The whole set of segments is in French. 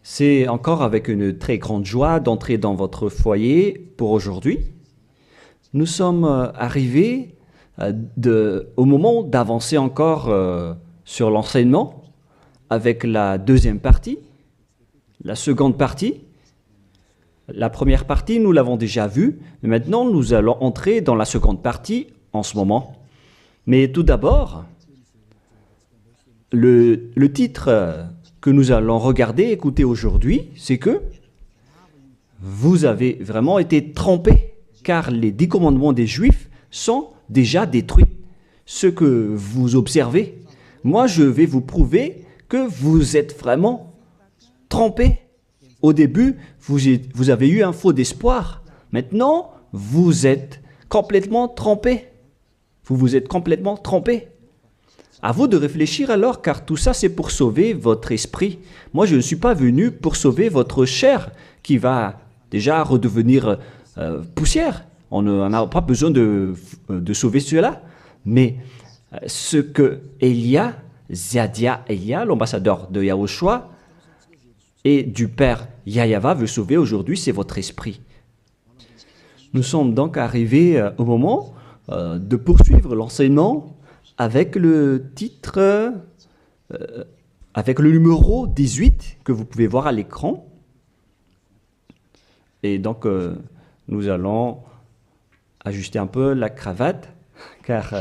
C'est encore avec une très grande joie d'entrer dans votre foyer pour aujourd'hui. Nous sommes arrivés au moment d'avancer encore sur l'enseignement avec la deuxième partie, la seconde partie. La première partie, nous l'avons déjà vue, mais maintenant nous allons entrer dans la seconde partie en ce moment. Mais tout d'abord, le titre que nous allons regarder, écouter aujourd'hui, c'est que vous avez vraiment été trompés, car les 10 commandements des Juifs sont déjà détruits. Ce que vous observez, moi je vais vous prouver que vous êtes vraiment trompés. Au début, vous avez eu un faux d'espoir. Maintenant, vous êtes complètement trompés. Vous vous êtes complètement trompés. À vous de réfléchir alors, car tout ça c'est pour sauver votre esprit. Moi je ne suis pas venu pour sauver votre chair qui va déjà redevenir poussière. On n'a pas besoin de sauver cela. Mais ce que Zadia Elia, l'ambassadeur de Yahushua et du Père Yahyawa veut sauver aujourd'hui, c'est votre esprit. Nous sommes donc arrivés au moment de poursuivre l'enseignement avec le titre, avec le numéro 18 que vous pouvez voir à l'écran. Et donc, nous allons ajuster un peu la cravate, car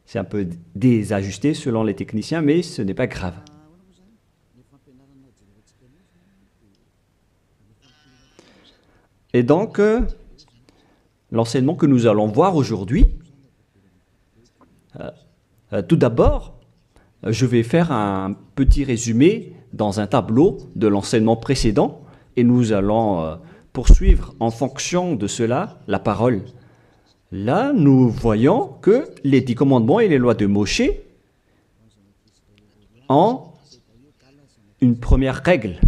c'est un peu désajusté selon les techniciens, mais ce n'est pas grave. Et donc, l'enseignement que nous allons voir aujourd'hui, tout d'abord, je vais faire un petit résumé dans un tableau de l'enseignement précédent et nous allons poursuivre en fonction de cela la parole. Là, nous voyons que les 10 commandements et les lois de Moshe ont une première règle,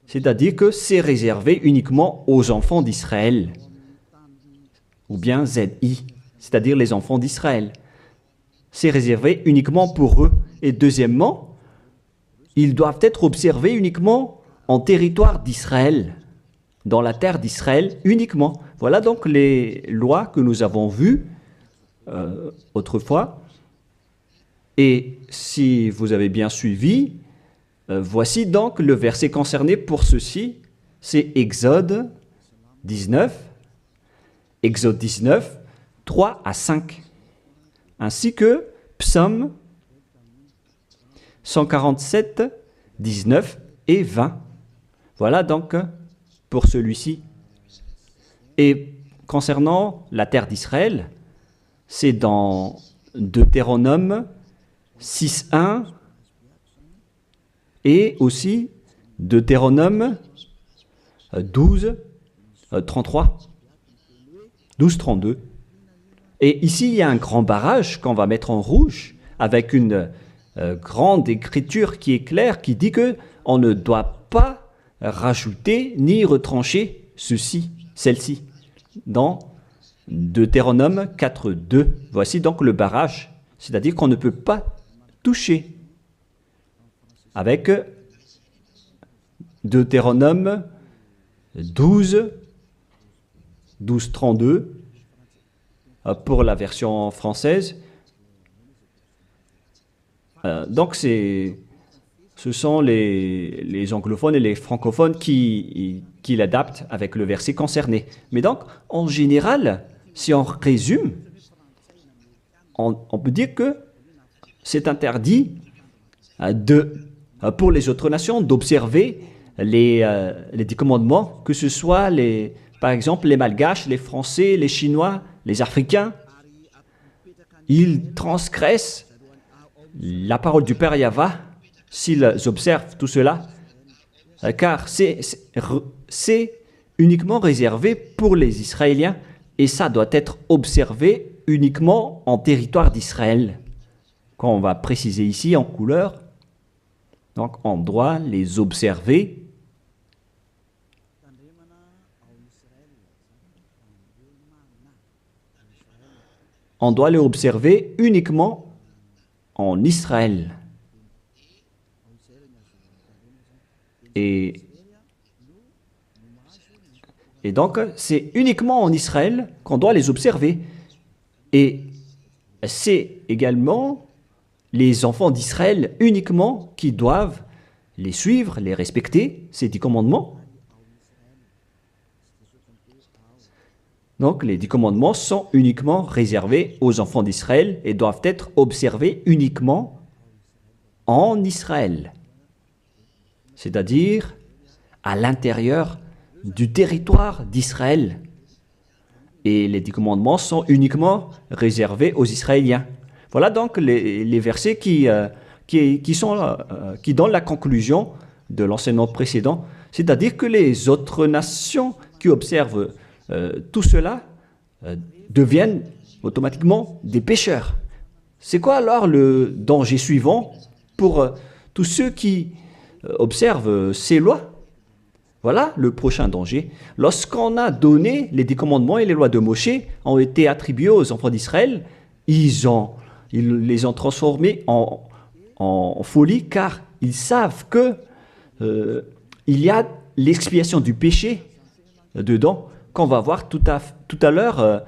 c'est-à-dire que c'est réservé uniquement aux enfants d'Israël, ou bien ZI, c'est-à-dire les enfants d'Israël. C'est réservé uniquement pour eux. Et deuxièmement, ils doivent être observés uniquement en territoire d'Israël, dans la terre d'Israël uniquement. Voilà donc les lois que nous avons vues autrefois. Et si vous avez bien suivi, voici donc le verset concerné pour ceci. C'est Exode 19, 3 à 5. Ainsi que Psaume 147, 19 et 20. Voilà donc pour celui-ci. Et concernant la terre d'Israël, c'est dans Deutéronome 6.1 et aussi Deutéronome 12.33, 12.32. Et ici, il y a un grand barrage qu'on va mettre en rouge avec une grande écriture qui est claire, qui dit qu'on ne doit pas rajouter ni retrancher celle-ci, dans Deutéronome 4.2. Voici donc le barrage, c'est-à-dire qu'on ne peut pas toucher. Avec Deutéronome 12.32, pour la version française. Donc, ce sont les anglophones et les francophones qui l'adaptent avec le verset concerné. Mais donc, en général, si on résume, on peut dire que c'est interdit pour les autres nations d'observer les 10 commandements, que ce soit, par exemple, les Malgaches, les Français, les Chinois, les Africains. Ils transgressent la parole du Père Yahyawa s'ils observent tout cela, car c'est uniquement réservé pour les Israéliens et ça doit être observé uniquement en territoire d'Israël. Quand on va préciser ici en couleur, donc on doit les observer uniquement en Israël. Et, et donc, c'est uniquement en Israël qu'on doit les observer. Et c'est également les enfants d'Israël uniquement qui doivent les suivre, les respecter, ces 10 commandements. Donc, les 10 commandements sont uniquement réservés aux enfants d'Israël et doivent être observés uniquement en Israël, c'est-à-dire à l'intérieur du territoire d'Israël. Et les 10 commandements sont uniquement réservés aux Israéliens. Voilà donc les versets qui donnent la conclusion de l'enseignement précédent, c'est-à-dire que les autres nations qui observent tout cela deviennent automatiquement des pécheurs. C'est quoi alors le danger suivant pour tous ceux qui observent ces lois? Voilà le prochain danger. Lorsqu'on a donné les 10 commandements et les lois de Moshe ont été attribués aux enfants d'Israël, ils les ont transformés en folie car ils savent que il y a l'expiation du péché dedans qu'on va voir tout à l'heure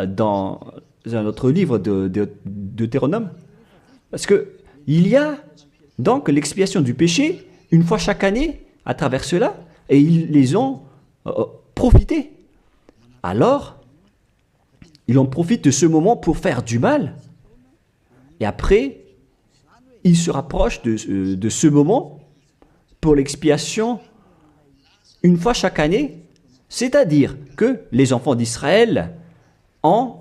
dans un autre livre de Deutéronome. Parce que il y a donc l'expiation du péché une fois chaque année à travers cela. Et ils les ont profité. Alors, ils en profitent de ce moment pour faire du mal. Et après, ils se rapprochent de ce moment pour l'expiation une fois chaque année. C'est-à-dire que les enfants d'Israël ont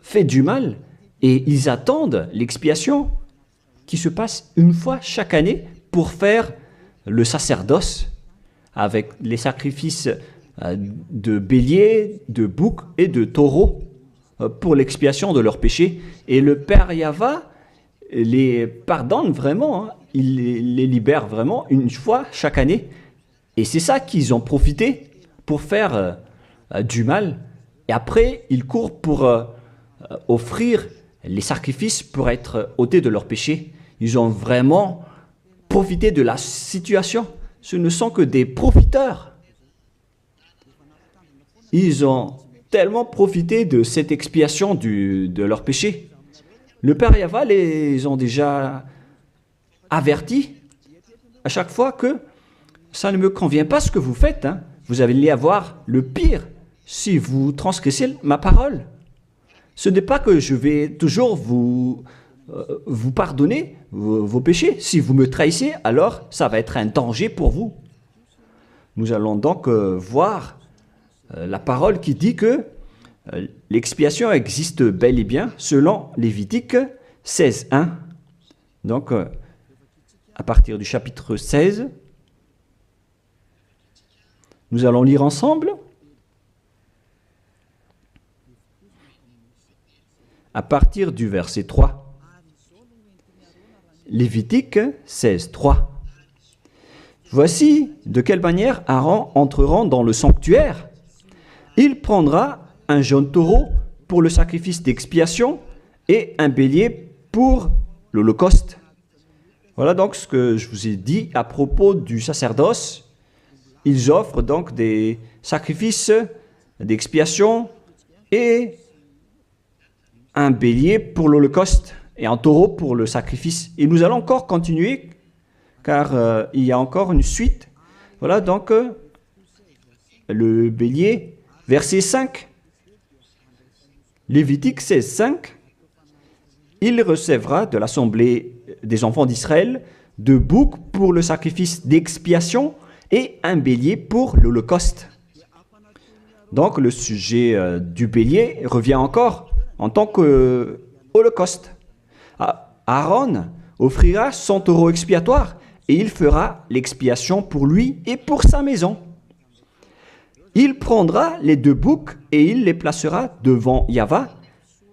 fait du mal et ils attendent l'expiation qui se passe une fois chaque année pour faire le sacerdoce avec les sacrifices de béliers, de boucs et de taureaux pour l'expiation de leurs péchés. Et le Père Yahva les pardonne vraiment, hein. Il les libère vraiment une fois chaque année. Et c'est ça qu'ils ont profité pour faire du mal. Et après, ils courent pour offrir les sacrifices pour être ôtés de leurs péchés. Ils ont vraiment profité de la situation. Ce ne sont que des profiteurs. Ils ont tellement profité de cette expiation de leur péché. Le Père Yahva les ont déjà avertis à chaque fois que ça ne me convient pas ce que vous faites. Hein. Vous allez avoir le pire si vous transgressez ma parole. Ce n'est pas que je vais toujours vous pardonner vos péchés. Si vous me trahissez, alors ça va être un danger pour vous. Nous allons donc voir la parole qui dit que l'expiation existe bel et bien selon Lévitique 16.1. Donc, à partir du chapitre 16, nous allons lire ensemble. À partir du verset 3. Lévitique 16.3. Voici de quelle manière Aaron entrera dans le sanctuaire. Il prendra un jeune taureau pour le sacrifice d'expiation et un bélier pour l'holocauste. Voilà donc ce que je vous ai dit à propos du sacerdoce. Ils offrent donc des sacrifices d'expiation et un bélier pour l'holocauste et un taureau pour le sacrifice. Et nous allons encore continuer car il y a encore une suite. Voilà donc le bélier, verset 5. Lévitique 16.5. Il recevra de l'assemblée des enfants d'Israël 2 boucs pour le sacrifice d'expiation et un bélier pour l'holocauste. Donc le sujet du bélier revient encore en tant qu'holocauste. Aaron offrira son taureau expiatoire et il fera l'expiation pour lui et pour sa maison. Il prendra les 2 boucs et il les placera devant Yahva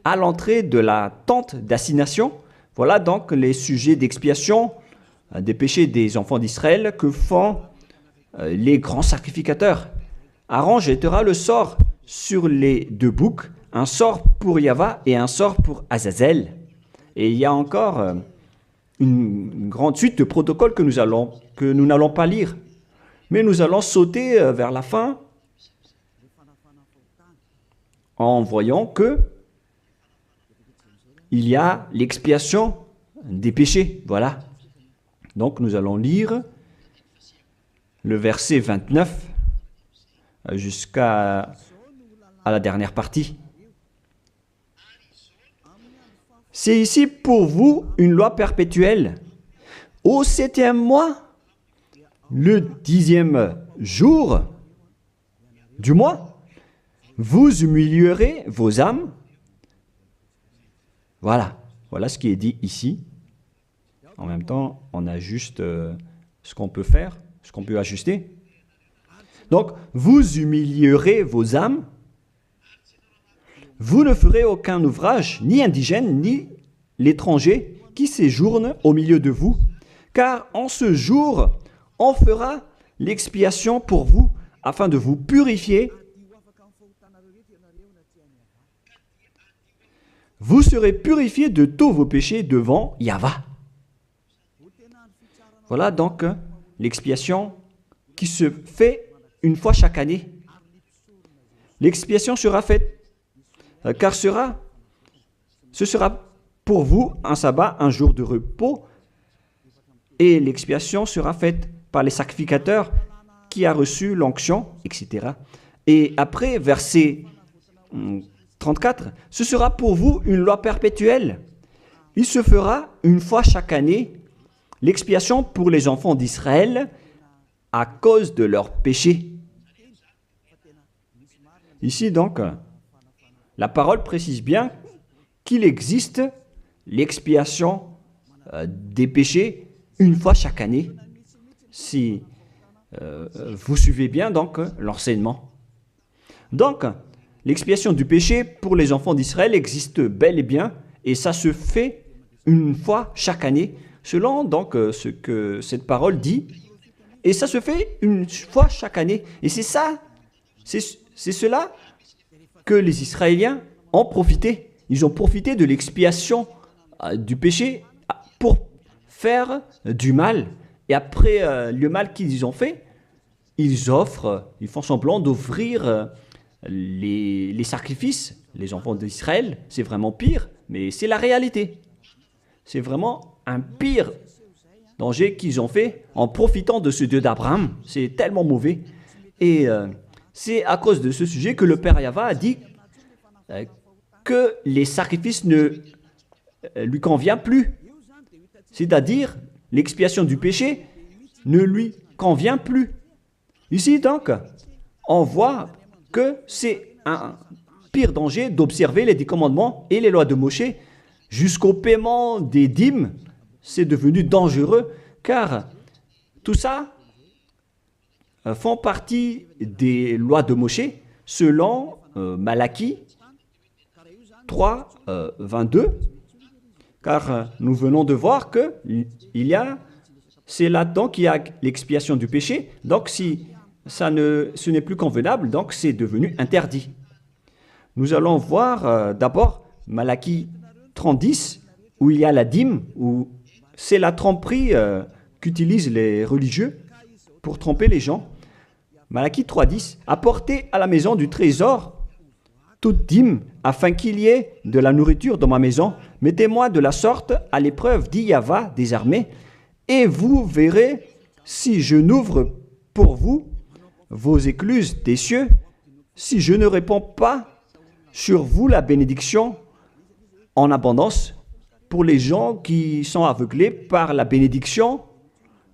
à l'entrée de la tente d'assignation. Voilà donc les sujets d'expiation des péchés des enfants d'Israël que font les grands sacrificateurs. Aaron jettera le sort sur les 2 boucs, un sort pour Yahva et un sort pour Azazel. Et il y a encore une grande suite de protocoles que nous n'allons pas lire. Mais nous allons sauter vers la fin en voyant que il y a l'expiation des péchés. Voilà. Donc nous allons lire le verset 29 jusqu'à la dernière partie. C'est ici pour vous une loi perpétuelle. Au 7e mois, le 10e jour du mois, vous humilierez vos âmes. Voilà, voilà ce qui est dit ici. En même temps, on ajuste ce qu'on peut faire, ce qu'on peut ajuster. Donc, vous humilierez vos âmes. Vous ne ferez aucun ouvrage, ni indigène, ni l'étranger qui séjourne au milieu de vous, car en ce jour, on fera l'expiation pour vous, afin de vous purifier. Vous serez purifiés de tous vos péchés devant Yahweh. Voilà donc l'expiation qui se fait une fois chaque année. L'expiation sera faite, car ce sera pour vous un sabbat, un jour de repos, et l'expiation sera faite par les sacrificateurs qui a reçu l'onction, etc. Et après, verset 34, ce sera pour vous une loi perpétuelle. Il se fera une fois chaque année l'expiation pour les enfants d'Israël à cause de leurs péchés. Ici donc, la parole précise bien qu'il existe l'expiation des péchés une fois chaque année, si vous suivez bien donc l'enseignement. Donc, l'expiation du péché pour les enfants d'Israël existe bel et bien, et ça se fait une fois chaque année, selon donc ce que cette parole dit, et ça se fait une fois chaque année. Et c'est ça, c'est cela que les Israéliens ont profité. Ils ont profité de l'expiation du péché pour faire du mal. Et après le mal qu'ils ont fait, ils font semblant d'offrir les sacrifices. Les enfants d'Israël, c'est vraiment pire, mais c'est la réalité. C'est vraiment un pire danger qu'ils ont fait en profitant de ce Dieu d'Abraham. C'est tellement mauvais. Et c'est à cause de ce sujet que le Père Yahweh a dit que les sacrifices ne lui conviennent plus. C'est-à-dire, l'expiation du péché ne lui convient plus. Ici, donc, on voit que c'est un pire danger d'observer les 10 commandements et les lois de Moshe jusqu'au paiement des dîmes. C'est devenu dangereux, car tout ça font partie des lois de Moshe selon Malachie 3, 22, car nous venons de voir que c'est là-dedans qu'il y a l'expiation du péché. Donc si ce n'est plus convenable, donc c'est devenu interdit. Nous allons voir d'abord Malachie 30:10, où il y a la dîme, où c'est la tromperie qu'utilisent les religieux pour tromper les gens. Malachie 3:10, apportez à la maison du trésor toute dîme, afin qu'il y ait de la nourriture dans ma maison. Mettez-moi de la sorte à l'épreuve, dit Yahweh des armées, et vous verrez si je n'ouvre pour vous vos écluses des cieux, si je ne réponds pas sur vous la bénédiction en abondance. Pour les gens qui sont aveuglés par la bénédiction,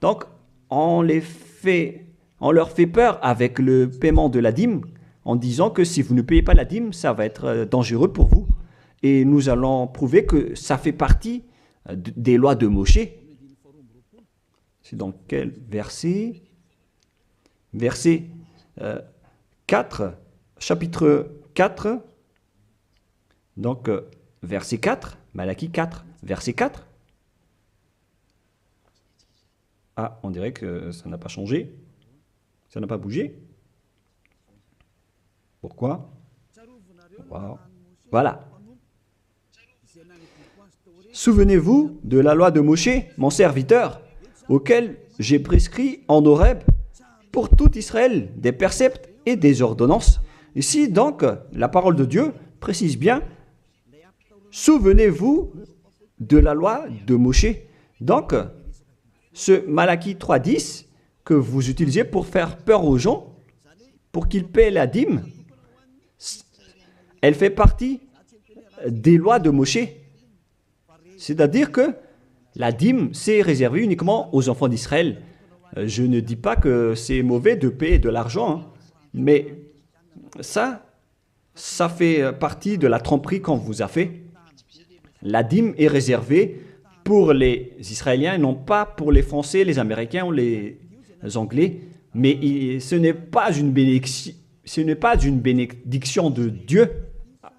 donc on leur fait peur avec le paiement de la dîme, en disant que si vous ne payez pas la dîme, ça va être dangereux pour vous. Et nous allons prouver que ça fait partie des lois de Moshe. C'est dans quel verset? Verset 4, chapitre 4, donc verset 4, Malachie 4, verset 4. Ah, on dirait que ça n'a pas changé, ça n'a pas bougé. Pourquoi? Wow. Voilà. Souvenez-vous de la loi de Moshe, mon serviteur, auquel j'ai prescrit en Horeb pour tout Israël, des préceptes et des ordonnances. Ici, donc, la parole de Dieu précise bien, souvenez-vous de la loi de Moshe. Donc, ce Malachie 3.10 que vous utilisez pour faire peur aux gens, pour qu'ils paient la dîme, elle fait partie des lois de Moshe. C'est-à-dire que la dîme, c'est réservé uniquement aux enfants d'Israël. Je ne dis pas que c'est mauvais de payer de l'argent, hein, mais ça fait partie de la tromperie qu'on vous a fait. La dîme est réservée pour les Israéliens et non pas pour les Français, les Américains ou les Anglais. Mais ce n'est pas une bénédiction de Dieu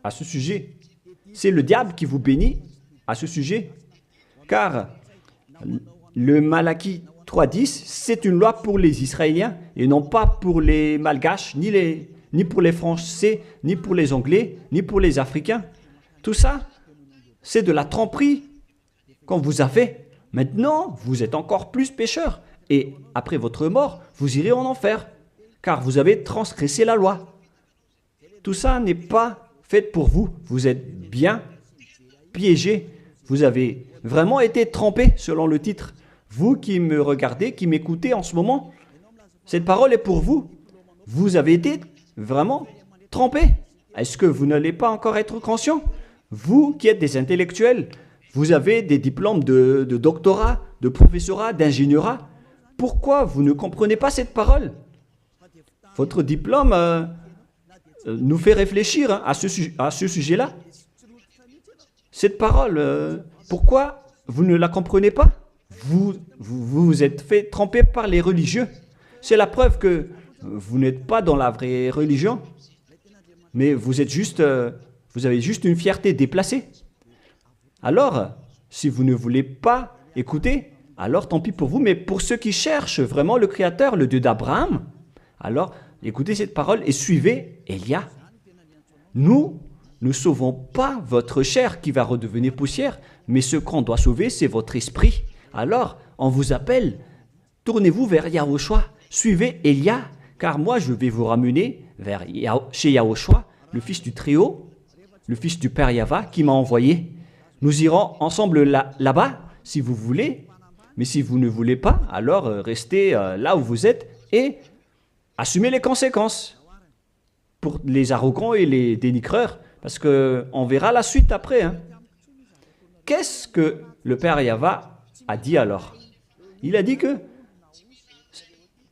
à ce sujet. C'est le diable qui vous bénit à ce sujet. Car le Malachie 3.10, c'est une loi pour les Israéliens et non pas pour les Malgaches, ni pour les Français, ni pour les Anglais, ni pour les Africains. Tout ça, c'est de la tromperie qu'on vous a fait. Maintenant, vous êtes encore plus pécheurs. Et après votre mort, vous irez en enfer, car vous avez transgressé la loi. Tout ça n'est pas fait pour vous. Vous êtes bien piégés. Vous avez vraiment été trompés, selon le titre. Vous qui me regardez, qui m'écoutez en ce moment, cette parole est pour vous. Vous avez été vraiment trompés. Est-ce que vous n'allez pas encore être conscient? Vous qui êtes des intellectuels, vous avez des diplômes de doctorat, de professorat, d'ingénierat. Pourquoi vous ne comprenez pas cette parole? Votre diplôme nous fait réfléchir à ce sujet-là. Cette parole, pourquoi vous ne la comprenez pas? Vous vous êtes fait tromper par les religieux. C'est la preuve que vous n'êtes pas dans la vraie religion, mais vous avez juste une fierté déplacée. Alors, si vous ne voulez pas écouter, alors tant pis pour vous, mais pour ceux qui cherchent vraiment le Créateur, le Dieu d'Abraham, alors écoutez cette parole et suivez Élia. Nous ne sauvons pas votre chair qui va redevenir poussière, mais ce qu'on doit sauver, c'est votre esprit. Alors, on vous appelle, tournez-vous vers Yahushua, suivez Élia, car moi je vais vous ramener chez Yahushua, le fils du Très-Haut, le fils du Père Yahva qui m'a envoyé. Nous irons ensemble là-bas, si vous voulez, mais si vous ne voulez pas, alors restez là où vous êtes et assumez les conséquences pour les arrogants et les dénigreurs, parce qu'on verra la suite après. Hein. Qu'est-ce que le Père Yahva a dit alors? Il a dit que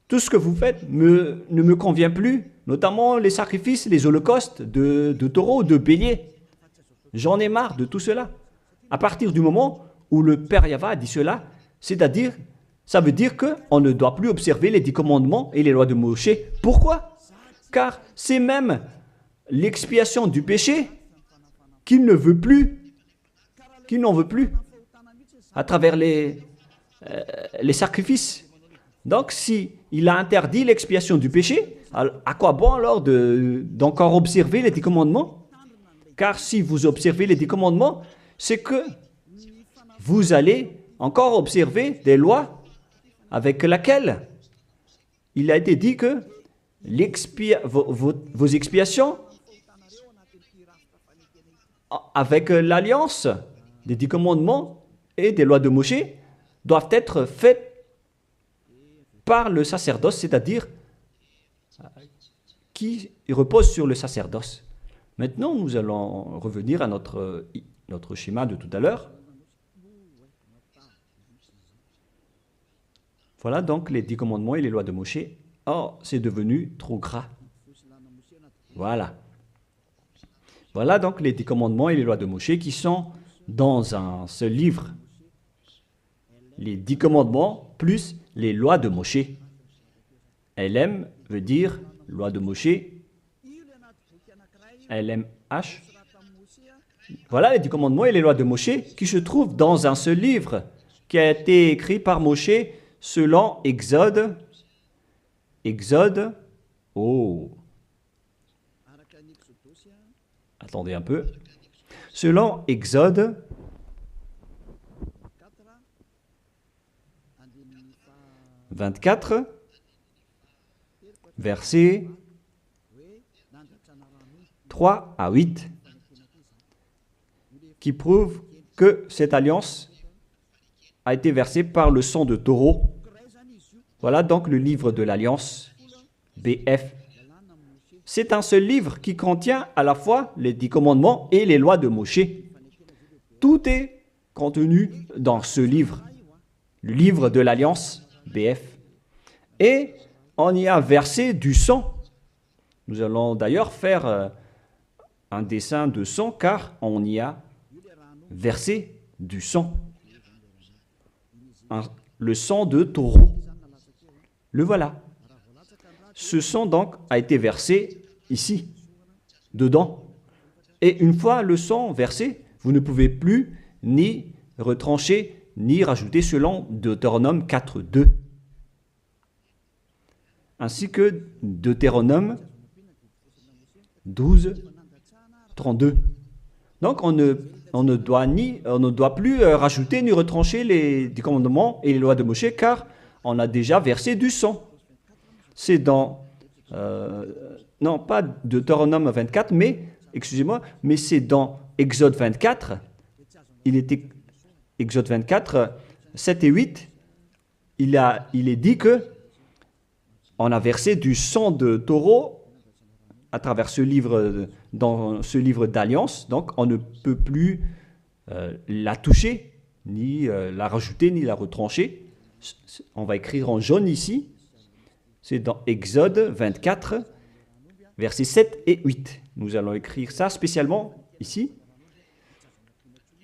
tout ce que vous faites ne me convient plus, notamment les sacrifices, les holocaustes de taureaux, de béliers. J'en ai marre de tout cela. À partir du moment où le Père Yahva a dit cela, c'est-à-dire, ça veut dire qu'on ne doit plus observer les 10 commandements et les lois de Moshe. Pourquoi? Car c'est même l'expiation du péché qu'il ne veut plus, qu'il n'en veut plus, à travers les sacrifices. Donc, si il a interdit l'expiation du péché, à quoi bon alors d'encore observer les 10 commandements? Car si vous observez les 10 commandements, c'est que vous allez encore observer des lois avec lesquelles il a été dit que vos expiations avec l'alliance des 10 commandements et des lois de Moshe doivent être faites par le sacerdoce, c'est-à-dire qui repose sur le sacerdoce. Maintenant, nous allons revenir à notre schéma de tout à l'heure. Voilà donc les 10 commandements et les lois de Moshe. Oh, c'est devenu trop gras. Voilà. Voilà donc les 10 commandements et les lois de Moshe qui sont dans un seul livre. Les 10 commandements plus les lois de Moshe. LM veut dire loi de Moshe. LMH. Voilà les 10 commandements et les lois de Moshe qui se trouvent dans un seul livre qui a été écrit par Moshe selon Exode. Exode. Oh. Attendez un peu. Selon Exode 24, versets 3 à 8, qui prouvent que cette alliance a été versée par le sang de taureau. Voilà donc le livre de l'Alliance, BF. C'est un seul livre qui contient à la fois les 10 commandements et les lois de Moshe. Tout est contenu dans ce livre, le livre de l'Alliance, BF. Et on y a versé du sang. Nous allons d'ailleurs faire un dessin de sang car on y a versé du sang. Le sang de taureau. Le voilà. Ce sang donc a été versé ici, dedans. Et une fois le sang versé, vous ne pouvez plus ni retrancher, ni rajouter selon Deutéronome 4, 2. Ainsi que Deutéronome 12, 32. Donc on ne doit plus rajouter ni retrancher les commandements et les lois de Moshe car on a déjà versé du sang. C'est dans, non pas Deutéronome 24, mais, excusez-moi, mais c'est dans Exode 24. Il était Exode 24, 7 et 8. Il est dit que on a versé du sang de taureau à travers ce livre, dans ce livre d'alliance. Donc, on ne peut plus la toucher, ni la rajouter, ni la retrancher. On va écrire en jaune ici. C'est dans Exode 24, versets 7 et 8. Nous allons écrire ça spécialement ici.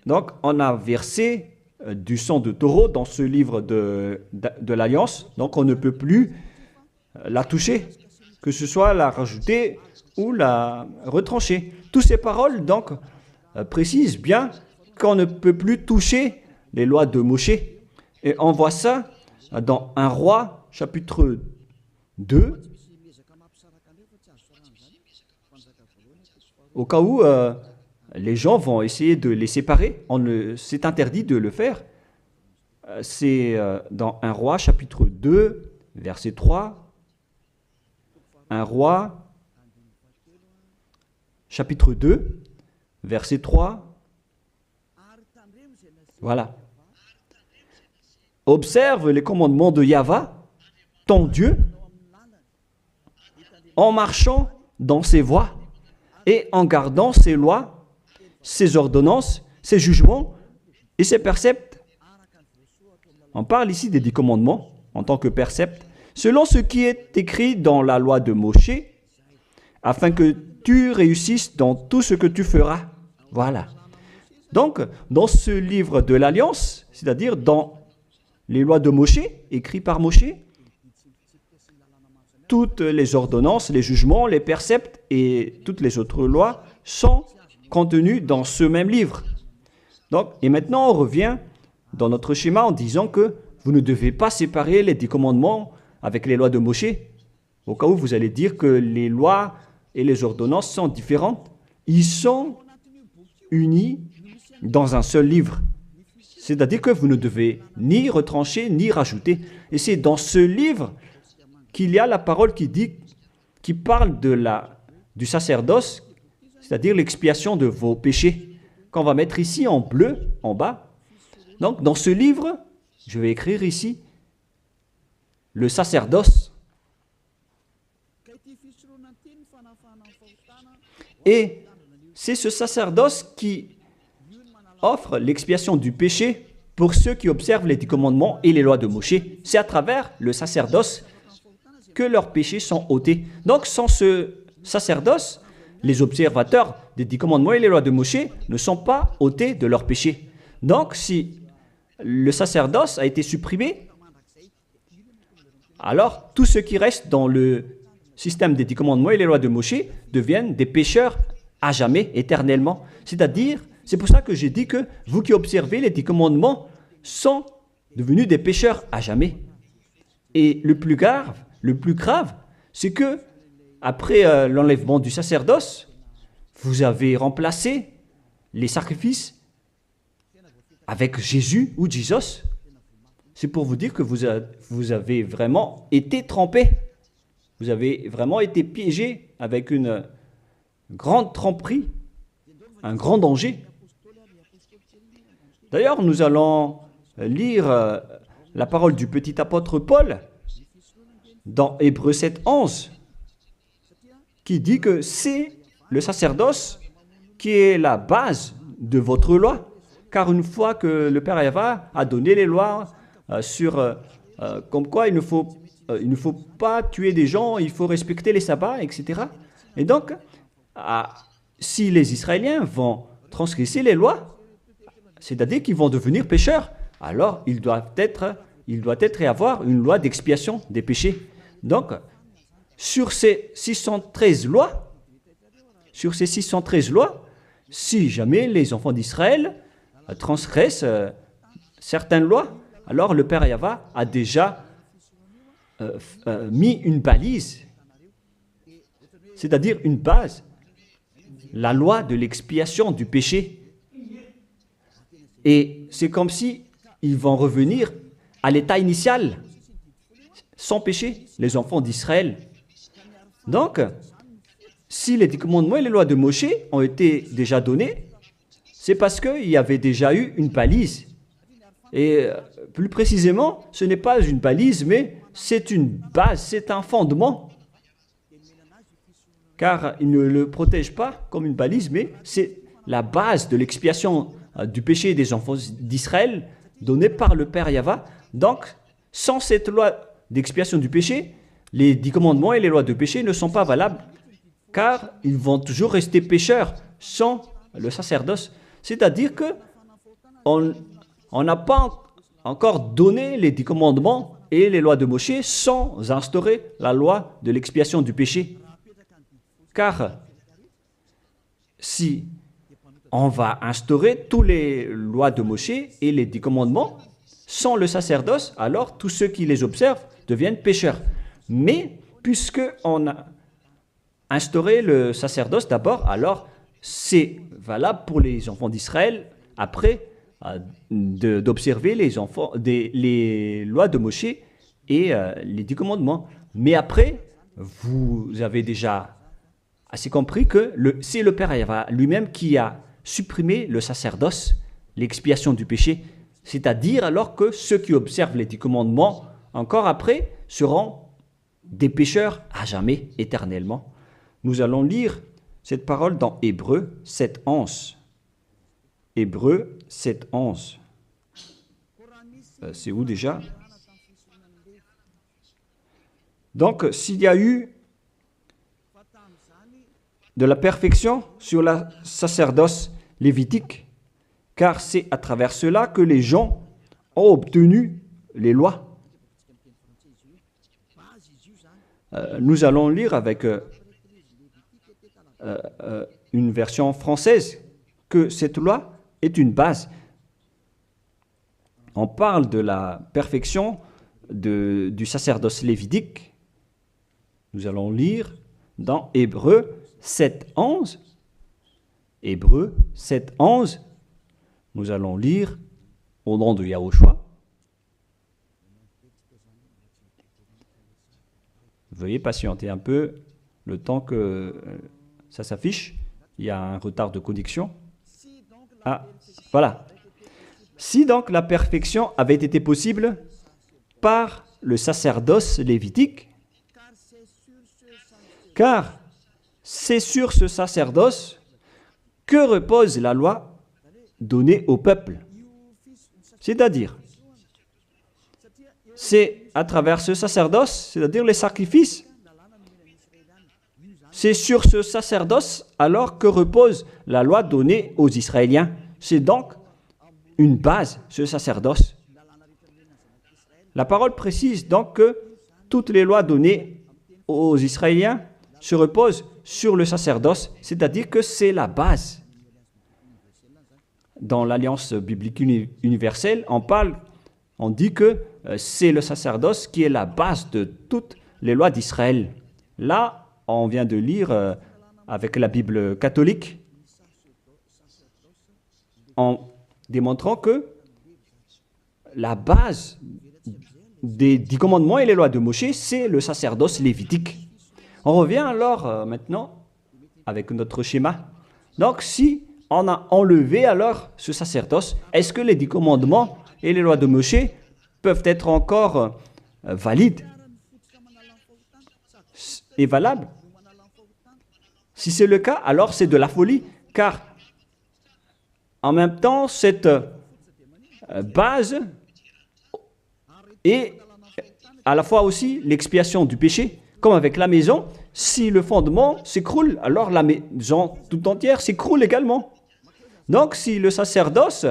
Donc, on a versé du sang de taureau dans ce livre de l'Alliance. Donc, on ne peut plus la toucher, que ce soit la rajouter ou la retrancher. Toutes ces paroles, donc, précisent bien qu'on ne peut plus toucher les lois de Moshe. Et on voit ça dans 1 Roi, chapitre 2, au cas où les gens vont essayer de les séparer. C'est interdit de le faire. C'est dans 1 Roi, chapitre 2, verset 3. 1 Roi, chapitre 2, verset 3. Voilà. Observe les commandements de Yahvé, ton Dieu, en marchant dans ses voies et en gardant ses lois, ses ordonnances, ses jugements et ses préceptes. On parle ici des 10 commandements en tant que préceptes, selon ce qui est écrit dans la loi de Moshe, afin que tu réussisses dans tout ce que tu feras. Voilà. Donc, dans ce livre de l'Alliance, c'est-à-dire dans les lois de Moshe, écrites par Moshe, toutes les ordonnances, les jugements, les préceptes et toutes les autres lois sont contenues dans ce même livre. Donc, et maintenant, on revient dans notre schéma en disant que vous ne devez pas séparer les 10 commandements avec les lois de Moshe. Au cas où vous allez dire que les lois et les ordonnances sont différentes, ils sont unis dans un seul livre. C'est-à-dire que vous ne devez ni retrancher ni rajouter. Et c'est dans ce livre qu'il y a la parole qui parle du sacerdoce, c'est-à-dire l'expiation de vos péchés, qu'on va mettre ici en bleu, en bas. Donc, dans ce livre, je vais écrire ici le sacerdoce. Et c'est ce sacerdoce qui offre l'expiation du péché pour ceux qui observent les 10 commandements et les lois de Moshe. C'est à travers le sacerdoce que leurs péchés sont ôtés. Donc, sans ce sacerdoce, les observateurs des 10 commandements et les lois de Moshe ne sont pas ôtés de leurs péchés. Donc, si le sacerdoce a été supprimé, alors tout ce qui reste dans le système des 10 commandements et les lois de Moshe deviennent des pécheurs à jamais, éternellement. C'est-à-dire, c'est pour ça que j'ai dit que vous qui observez les 10 commandements sont devenus des pécheurs à jamais. Et le plus grave, c'est que après l'enlèvement du sacerdoce, vous avez remplacé les sacrifices avec Jésus ou Jesus. C'est pour vous dire que vous avez vraiment été trompés. Vous avez vraiment été piégés avec une grande tromperie, un grand danger. D'ailleurs, nous allons lire la parole du petit apôtre Paul dans Hébreux 7, 11, qui dit que c'est le sacerdoce qui est la base de votre loi. Car une fois que le Père Yahva a donné les lois comme quoi il ne faut pas tuer des gens, il faut respecter les sabbats, etc. Et donc, si les Israéliens vont transgresser les lois, c'est-à-dire qu'ils vont devenir pécheurs, alors il doit être et avoir une loi d'expiation des péchés. Donc, sur ces 613 lois, si jamais les enfants d'Israël transgressent certaines lois, alors le Père Yahva a déjà mis une balise, c'est-à-dire une base, la loi de l'expiation du péché. Et c'est comme si ils vont revenir à l'état initial, sans péché, les enfants d'Israël. Donc, si les 10 commandements et les lois de Moshe ont été déjà donnés, c'est parce qu'il y avait déjà eu une balise. Et plus précisément, ce n'est pas une balise, mais c'est une base, c'est un fondement. Car il ne le protège pas comme une balise, mais c'est la base de l'expiation du péché des enfants d'Israël donnée par le Père Yahva. Donc, sans cette loi d'expiation du péché, les 10 commandements et les lois de péché ne sont pas valables, car ils vont toujours rester pécheurs sans le sacerdoce. C'est-à-dire que on n'a pas encore donné les 10 commandements et les lois de Moshe sans instaurer la loi de l'expiation du péché. Car si on va instaurer toutes les lois de Moshe et les 10 commandements sans le sacerdoce, alors tous ceux qui les observent deviennent pécheurs. Mais puisqu'on a instauré le sacerdoce d'abord, alors c'est valable pour les enfants d'Israël après d'observer les lois de Moshe et les 10 commandements. Mais après, vous avez déjà assez compris que c'est le Père Yahva lui-même qui a supprimé le sacerdoce, l'expiation du péché. C'est-à-dire alors que ceux qui observent les 10 commandements, encore après, seront des pécheurs à jamais, éternellement. Nous allons lire cette parole dans Hébreux 7, 11. Hébreux 7, 11. C'est où déjà? Donc, s'il y a eu de la perfection sur la sacerdoce lévitique, car c'est à travers cela que les gens ont obtenu les lois. Nous allons lire avec une version française que cette loi est une base. On parle de la perfection du sacerdoce lévitique. Nous allons lire dans Hébreux 7, 11. Hébreux 7, 11. Nous allons lire au nom de Yahushua. Veuillez patienter un peu le temps que ça s'affiche. Il y a un retard de connexion. Ah, voilà. Si donc la perfection avait été possible par le sacerdoce lévitique, car c'est sur ce sacerdoce que repose la loi donnée au peuple. C'est-à-dire, c'est à travers ce sacerdoce, c'est-à-dire les sacrifices, c'est sur ce sacerdoce alors que repose la loi donnée aux Israéliens. C'est donc une base, ce sacerdoce. La parole précise donc que toutes les lois données aux Israéliens se reposent sur le sacerdoce, c'est-à-dire que c'est la base. Dans l'Alliance biblique universelle, on dit que c'est le sacerdoce qui est la base de toutes les lois d'Israël. Là, on vient de lire avec la Bible catholique, en démontrant que la base des 10 commandements et les lois de Moshe, c'est le sacerdoce lévitique. On revient alors maintenant avec notre schéma. Donc, si on a enlevé alors ce sacerdoce, est-ce que les 10 commandements et les lois de Moshe peuvent être encore valides et valables? Si c'est le cas, alors c'est de la folie, car en même temps, cette base est à la fois aussi l'expiation du péché, comme avec la maison. Si le fondement s'écroule, alors la maison tout entière s'écroule également. Donc, si le sacerdoce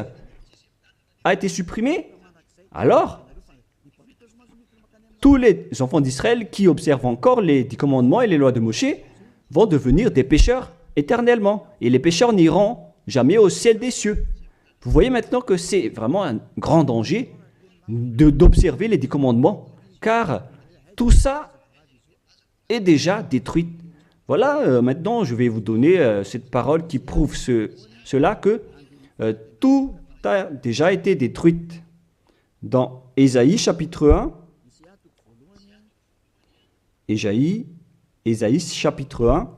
a été supprimé, alors tous les enfants d'Israël qui observent encore les 10 commandements et les lois de Moshe vont devenir des pécheurs éternellement. Et les pécheurs n'iront jamais au ciel des cieux. Vous voyez maintenant que c'est vraiment un grand danger d'observer les 10 commandements, car tout ça est déjà détruit. Voilà, maintenant je vais vous donner cette parole qui prouve cela, que tout a déjà été détruit. Dans Ésaïe chapitre 1, Ésaïe chapitre 1,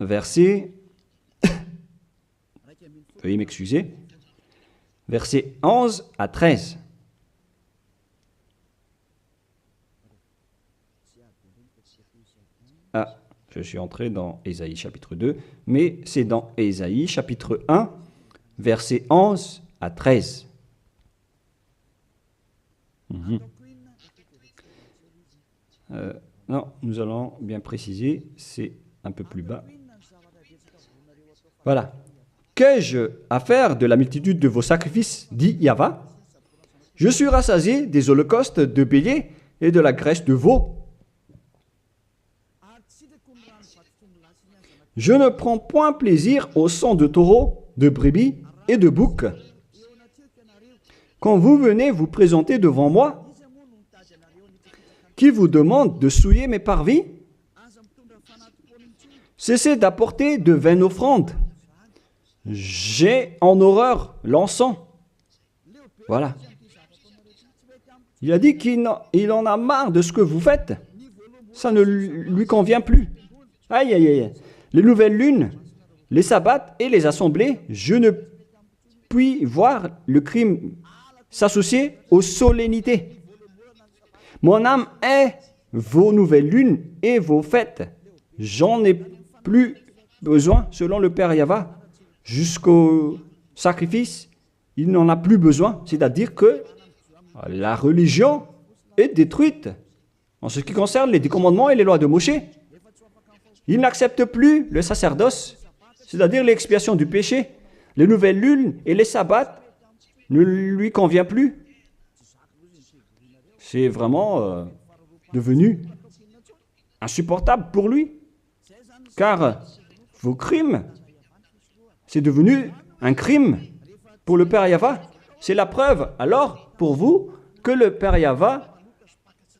verset, veuillez m'excuser, verset 11 à 13. Ah, je suis entré dans Ésaïe chapitre 2, mais c'est dans Ésaïe chapitre 1, verset 11 à 13. Non, nous allons bien préciser, c'est un peu plus bas. Voilà. Qu'ai-je à faire de la multitude de vos sacrifices, dit Yahva? Je suis rassasié des holocaustes de béliers et de la graisse de veau. Je ne prends point plaisir au sang de taureau, de brebis et de bouc. Quand vous venez vous présenter devant moi, qui vous demande de souiller mes parvis, cessez d'apporter de vaines offrandes. J'ai en horreur l'encens. Voilà. Il a dit qu'il en a marre de ce que vous faites. Ça ne lui convient plus. Aïe, aïe, aïe. Les nouvelles lunes, les sabbats et les assemblées, je ne puis voir le crime s'associer aux solennités. Mon âme est vos nouvelles lunes et vos fêtes. J'en ai plus besoin, selon le Père Yahva. Jusqu'au sacrifice, il n'en a plus besoin. C'est-à-dire que la religion est détruite. En ce qui concerne les 10 commandements et les lois de Moshe, il n'accepte plus le sacerdoce, c'est-à-dire l'expiation du péché. Les nouvelles lunes et les sabbats ne lui conviennent plus. C'est vraiment devenu insupportable pour lui. Car vos crimes, c'est devenu un crime pour le Père Yahva. C'est la preuve, alors, pour vous, que le Père Yahva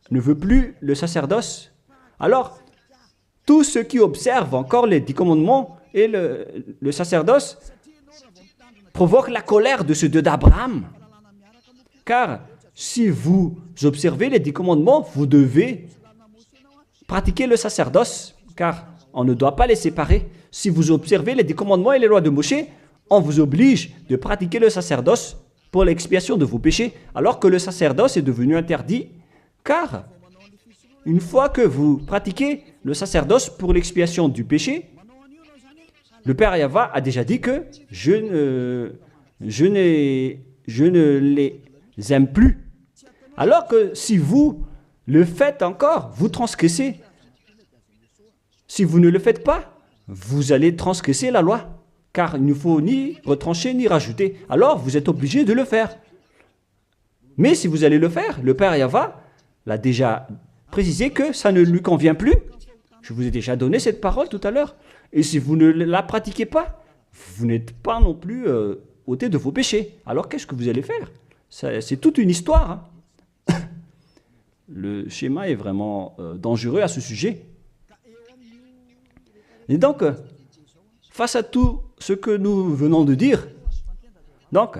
ne veut plus le sacerdoce. Alors, tous ceux qui observent encore les 10 commandements et le sacerdoce provoquent la colère de ce Dieu d'Abraham. Car si vous observez les 10 commandements, vous devez pratiquer le sacerdoce, car on ne doit pas les séparer. Si vous observez les 10 commandements et les lois de Moshe, on vous oblige de pratiquer le sacerdoce pour l'expiation de vos péchés, alors que le sacerdoce est devenu interdit, car une fois que vous pratiquez le sacerdoce pour l'expiation du péché, le Père Yahva a déjà dit que je ne les aime plus. Alors que si vous le faites encore, vous transgressez. Si vous ne le faites pas, vous allez transgresser la loi. Car il ne faut ni retrancher ni rajouter. Alors vous êtes obligé de le faire. Mais si vous allez le faire, le Père Yahva l'a déjà précisé que ça ne lui convient plus. Je vous ai déjà donné cette parole tout à l'heure. Et si vous ne la pratiquez pas, vous n'êtes pas non plus ôté de vos péchés. Alors qu'est-ce que vous allez faire? C'est toute une histoire. Hein. Le schéma est vraiment dangereux à ce sujet. Et donc, face à tout ce que nous venons de dire, donc,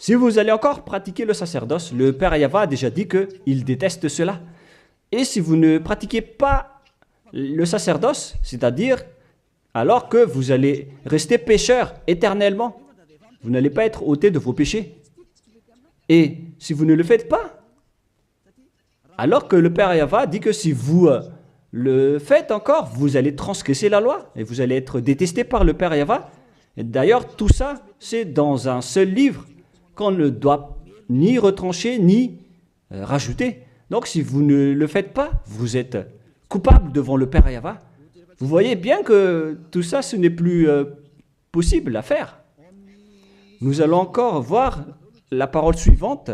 Si vous allez encore pratiquer le sacerdoce, le Père Yahva a déjà dit qu'il déteste cela. Et si vous ne pratiquez pas le sacerdoce, c'est-à-dire alors que vous allez rester pécheur éternellement, vous n'allez pas être ôté de vos péchés. Et si vous ne le faites pas, alors que le Père Yahva dit que si vous le faites encore, vous allez transgresser la loi et vous allez être détesté par le Père Yahva. Et d'ailleurs, tout ça, c'est dans un seul livre qu'on ne doit ni retrancher ni rajouter. Donc, si vous ne le faites pas, vous êtes coupable devant le Père Yahva. Vous voyez bien que tout ça, ce n'est plus possible à faire. Nous allons encore voir la parole suivante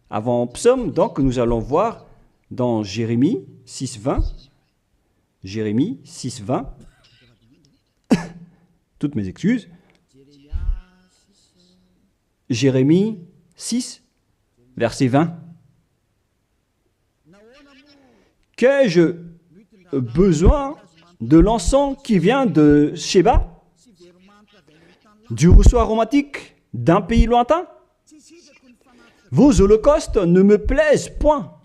avant Psaume. Donc, nous allons voir dans Jérémie 6.20. Jérémie 6.20. Toutes mes excuses. Jérémie 6, verset 20. Qu'ai-je besoin de l'encens qui vient de Sheba, du rousseau aromatique d'un pays lointain? Vos holocaustes ne me plaisent point,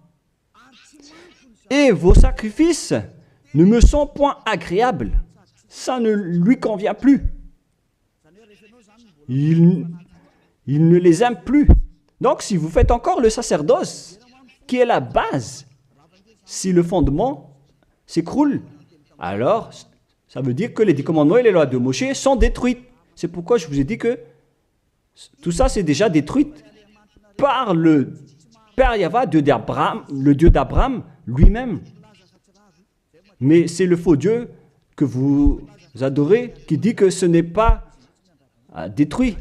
et vos sacrifices ne me sont point agréables. Ça ne lui convient plus. Il ne les aime plus. Donc, si vous faites encore le sacerdoce, qui est la base, si le fondement s'écroule, alors ça veut dire que les 10 commandements et les lois de Moshe sont détruites. C'est pourquoi je vous ai dit que tout ça, c'est déjà détruit par le Père Yahva, le Dieu d'Abraham lui-même. Mais c'est le faux Dieu que vous adorez qui dit que ce n'est pas détruit.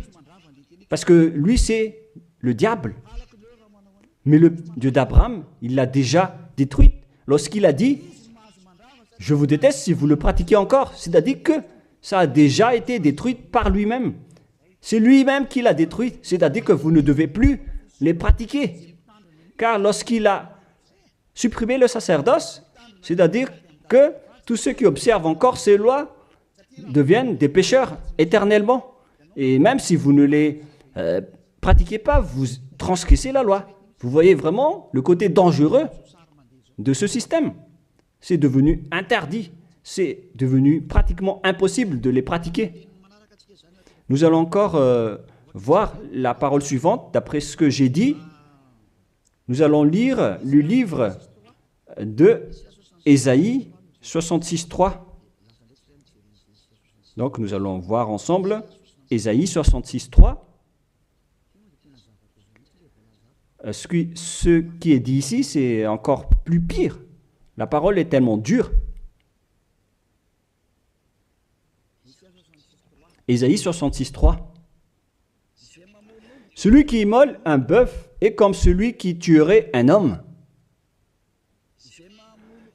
Parce que lui, c'est le diable. Mais le Dieu d'Abraham, il l'a déjà détruit. Lorsqu'il a dit, je vous déteste si vous le pratiquez encore. C'est-à-dire que ça a déjà été détruit par lui-même. C'est lui-même qui l'a détruit. C'est-à-dire que vous ne devez plus les pratiquer. Car lorsqu'il a supprimé le sacerdoce, c'est-à-dire que tous ceux qui observent encore ces lois deviennent des pécheurs éternellement. Et même si vous ne les pratiquez pas, vous transgressez la loi. Vous voyez vraiment le côté dangereux de ce système. C'est devenu interdit. C'est devenu pratiquement impossible de les pratiquer. Nous allons encore voir la parole suivante. D'après ce que j'ai dit, nous allons lire le livre de Ésaïe 66.3. Donc nous allons voir ensemble Ésaïe 66.3. Ce qui est dit ici, c'est encore plus pire. La parole est tellement dure. Ésaïe 66.3. Celui qui immole un bœuf est comme celui qui tuerait un homme.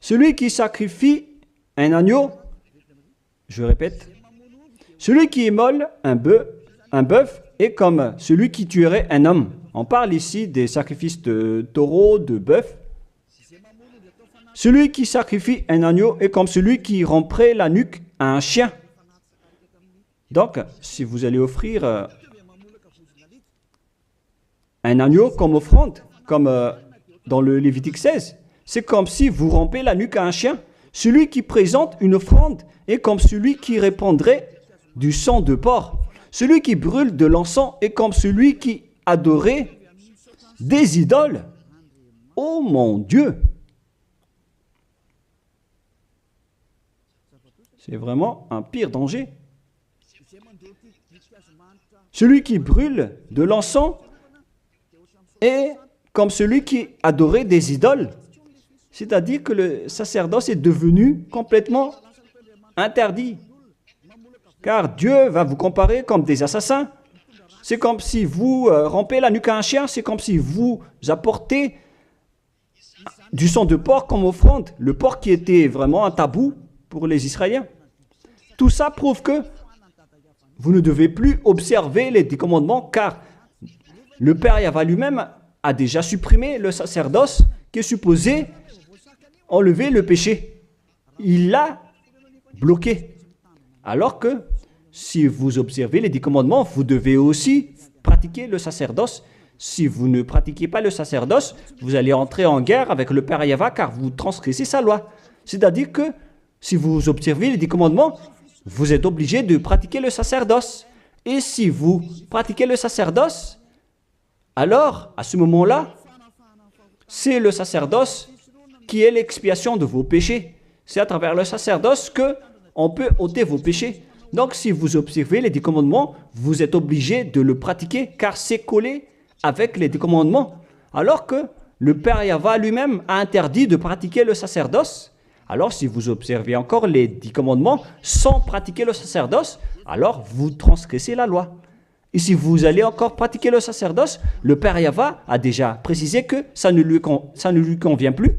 Celui qui sacrifie un agneau, je répète, celui qui immole un bœuf est comme celui qui tuerait un homme. On parle ici des sacrifices de taureau, de bœuf. Celui qui sacrifie un agneau est comme celui qui romprait la nuque à un chien. Donc, si vous allez offrir un agneau comme offrande, comme dans le Lévitique 16, c'est comme si vous rompez la nuque à un chien. Celui qui présente une offrande est comme celui qui répandrait du sang de porc. Celui qui brûle de l'encens est comme celui qui adorait des idoles. Oh mon Dieu! C'est vraiment un pire danger. Celui qui brûle de l'encens est comme celui qui adorait des idoles. C'est-à-dire que le sacerdoce est devenu complètement interdit. Car Dieu va vous comparer comme des assassins. C'est comme si vous rompez la nuque à un chien, c'est comme si vous apportez du sang de porc comme offrande. Le porc qui était vraiment un tabou pour les Israéliens. Tout ça prouve que vous ne devez plus observer les 10 commandements, car le Père Yahva lui-même a déjà supprimé le sacerdoce qui est supposé enlever le péché. Il l'a bloqué. Alors que si vous observez les 10 commandements, vous devez aussi pratiquez le sacerdoce. Si vous ne pratiquez pas le sacerdoce, vous allez entrer en guerre avec le Père Yahva car vous transgressez sa loi. C'est-à-dire que si vous observez les 10 commandements, vous êtes obligé de pratiquer le sacerdoce. Et si vous pratiquez le sacerdoce, alors à ce moment-là, c'est le sacerdoce qui est l'expiation de vos péchés. C'est à travers le sacerdoce qu'on peut ôter vos péchés. Donc si vous observez les 10 commandements, vous êtes obligé de le pratiquer car c'est collé avec les 10 commandements. Alors que le Père Yahva lui-même a interdit de pratiquer le sacerdoce. Alors si vous observez encore les 10 commandements sans pratiquer le sacerdoce, alors vous transgressez la loi. Et si vous allez encore pratiquer le sacerdoce, le Père Yahva a déjà précisé que ça ne lui convient plus.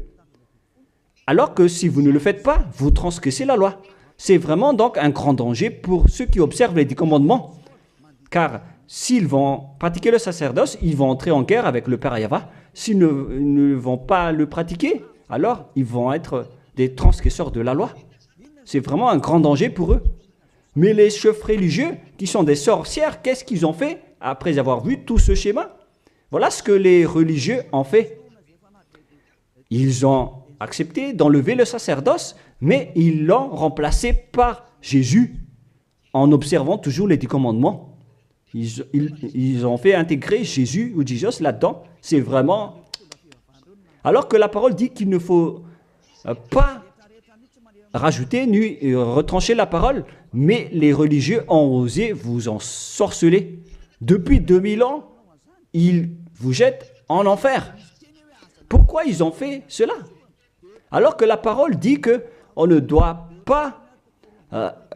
Alors que si vous ne le faites pas, vous transgressez la loi. C'est vraiment donc un grand danger pour ceux qui observent les 10 commandements. Car s'ils vont pratiquer le sacerdoce, ils vont entrer en guerre avec le Père Yahva. S'ils ne vont pas le pratiquer, alors ils vont être des transgresseurs de la loi. C'est vraiment un grand danger pour eux. Mais les chefs religieux, qui sont des sorcières, qu'est-ce qu'ils ont fait après avoir vu tout ce schéma? Voilà ce que les religieux ont fait. Ils ont accepté d'enlever le sacerdoce, mais ils l'ont remplacé par Jésus en observant toujours les 10 commandements. Ils ont fait intégrer Jésus ou Jesus là-dedans. C'est vraiment... Alors que la parole dit qu'il ne faut pas rajouter ni retrancher la parole, mais les religieux ont osé vous ensorceler. Depuis 2000 ans, ils vous jettent en enfer. Pourquoi ils ont fait cela? Alors que la parole dit qu'on ne doit pas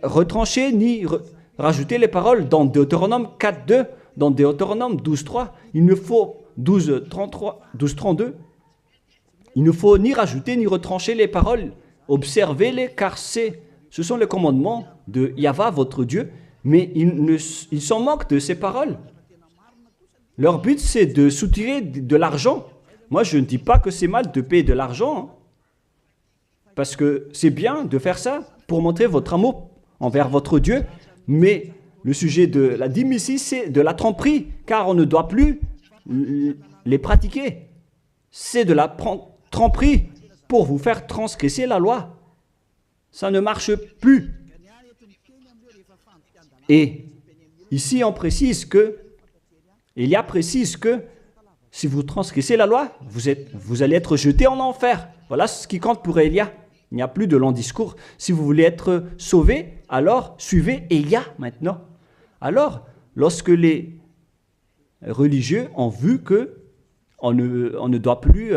retrancher ni rajouter les paroles dans Deutéronome 4.2, dans Deutéronome 12.3, il ne faut 12.32, il ne faut ni rajouter ni retrancher les paroles. Observez-les car ce sont les commandements de Yahva, votre Dieu, mais ils s'en moquent de ces paroles. Leur but, c'est de soutirer de l'argent. Moi, je ne dis pas que c'est mal de payer de l'argent, parce que c'est bien de faire ça pour montrer votre amour envers votre Dieu, mais le sujet de la dîme ici, c'est de la tromperie, car on ne doit plus les pratiquer. C'est de la tromperie pour vous faire transgresser la loi. Ça ne marche plus. Et ici, on précise que, Élia précise que si vous transgressez la loi, vous allez être jeté en enfer. Voilà ce qui compte pour Élia. Il n'y a plus de long discours. Si vous voulez être sauvé, alors suivez Élia maintenant. Alors, lorsque les religieux ont vu qu'on ne doit plus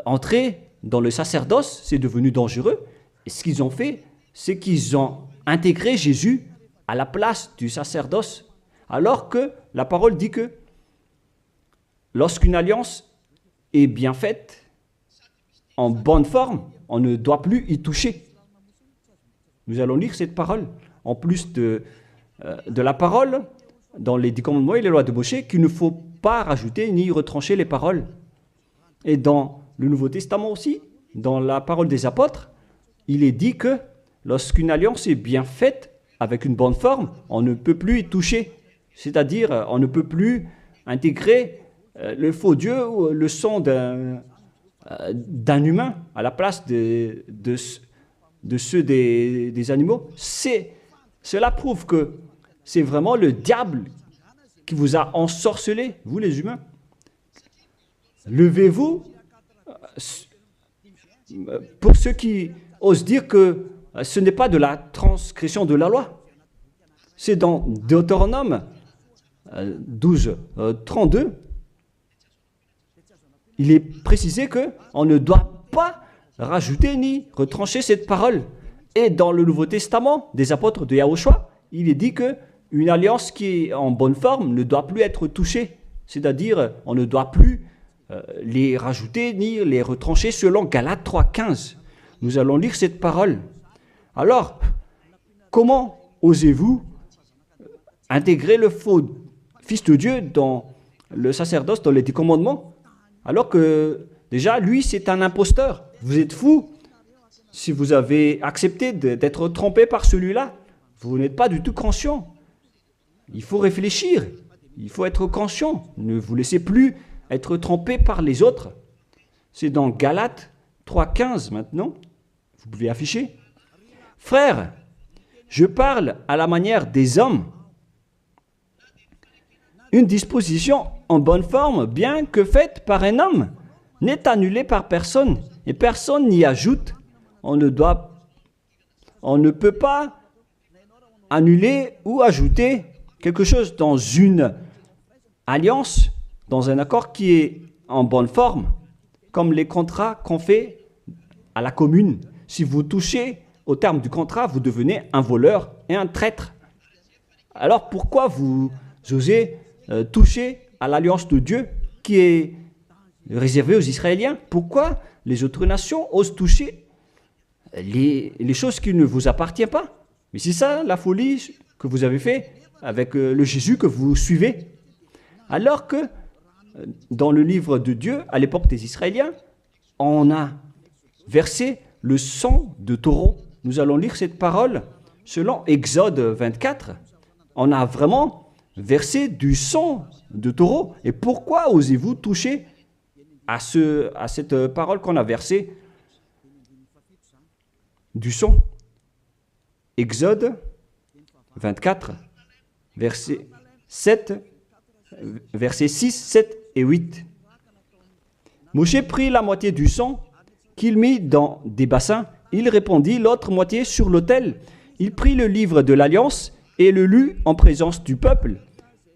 entrer dans le sacerdoce, c'est devenu dangereux. Et ce qu'ils ont fait, c'est qu'ils ont intégré Jésus à la place du sacerdoce. Alors que la parole dit que lorsqu'une alliance est bien faite, en bonne forme, on ne doit plus y toucher. Nous allons lire cette parole. En plus de la parole, dans les 10 commandements et les lois de Moïse, qu'il ne faut pas rajouter ni retrancher les paroles. Et dans le Nouveau Testament aussi, dans la parole des apôtres, il est dit que lorsqu'une alliance est bien faite, avec une bonne forme, on ne peut plus y toucher. C'est-à-dire, on ne peut plus intégrer le faux Dieu ou le sang d'un humain à la place de ceux des animaux. Cela prouve que c'est vraiment le diable qui vous a ensorcelé, vous les humains. Levez-vous. Pour ceux qui osent dire que ce n'est pas de la transgression de la loi. C'est dans Deutéronome 12, 32. Il est précisé qu'on ne doit pas rajouter ni retrancher cette parole. Et dans le Nouveau Testament des apôtres de Yahushua, il est dit qu'une alliance qui est en bonne forme ne doit plus être touchée. C'est-à-dire, on ne doit plus les rajouter ni les retrancher selon Galates 3.15. Nous allons lire cette parole. Alors, comment osez-vous intégrer le faux Fils de Dieu dans le sacerdoce, dans les 10 commandements, alors que déjà, lui, c'est un imposteur. Vous êtes fou. Si vous avez accepté d'être trompé par celui-là, vous n'êtes pas du tout conscient. Il faut réfléchir. il faut être conscient. Ne vous laissez plus être trompé par les autres. C'est dans Galates 3,15 maintenant. Vous pouvez afficher. Frères, je parle à la manière des hommes. Une disposition en bonne forme, bien que faite par un homme, n'est annulée par personne et personne n'y ajoute. On ne peut pas annuler ou ajouter quelque chose dans une alliance, dans un accord qui est en bonne forme, comme les contrats qu'on fait à la commune. Si vous touchez au terme du contrat, vous devenez un voleur et un traître. Alors pourquoi vous osez toucher à l'alliance de Dieu qui est réservée aux Israéliens? Pourquoi les autres nations osent toucher les choses qui ne vous appartiennent pas? Mais c'est ça la folie que vous avez fait avec le Jésus que vous suivez. Alors que dans le livre de Dieu, à l'époque des Israéliens, on a versé le sang de taureau. Nous allons lire cette parole selon Exode 24. On a vraiment versé du sang de taureau. Et pourquoi osez-vous toucher à cette parole qu'on a versée du sang? Exode 24, versets 6, 7 et 8. Moshe prit la moitié du sang qu'il mit dans des bassins. Il répandit l'autre moitié sur l'autel. Il prit le livre de l'Alliance et le lut en présence du peuple.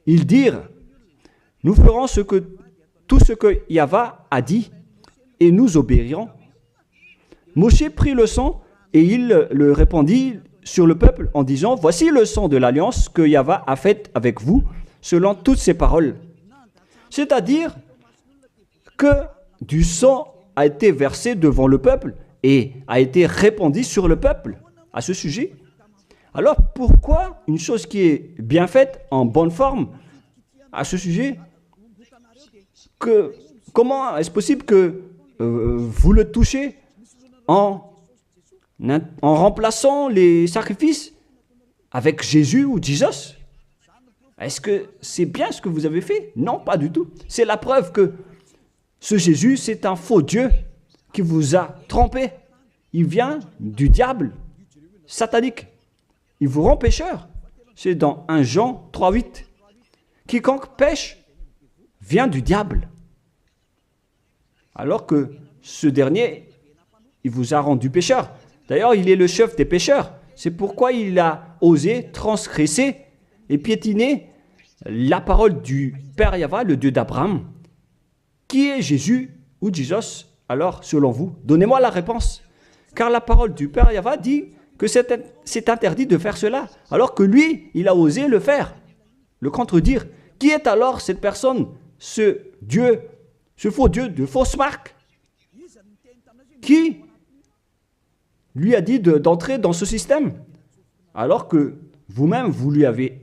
Ils dirent, nous ferons tout ce que Yahva a dit et nous obéirons. Moshe prit le sang et il le répandit sur le peuple en disant, voici le sang de l'Alliance que Yahva a faite avec vous selon toutes ses paroles. C'est-à-dire que du sang a été versé devant le peuple et a été répandu sur le peuple à ce sujet. Alors pourquoi une chose qui est bien faite, en bonne forme, à ce sujet, comment est-ce possible que vous le touchez en remplaçant les sacrifices avec Jésus ou Jesus? Est-ce que c'est bien ce que vous avez fait? Non, pas du tout. C'est la preuve que ce Jésus, c'est un faux Dieu qui vous a trompé. Il vient du diable satanique. Il vous rend pécheur. C'est dans 1 Jean 3,8. Quiconque pêche vient du diable. Alors que ce dernier, il vous a rendu pécheur. D'ailleurs, il est le chef des pécheurs. C'est pourquoi il a osé transgresser et piétiner la parole du Père Yahva, le Dieu d'Abraham. Qui est Jésus ou Jesus? Alors, selon vous, donnez-moi la réponse. Car la parole du Père Yahva dit que c'est interdit de faire cela, alors que lui, il a osé le faire, le contredire. Qui est alors cette personne, ce Dieu, ce faux Dieu de fausse marque, qui lui a dit d'entrer dans ce système, alors que vous-même, vous l'avez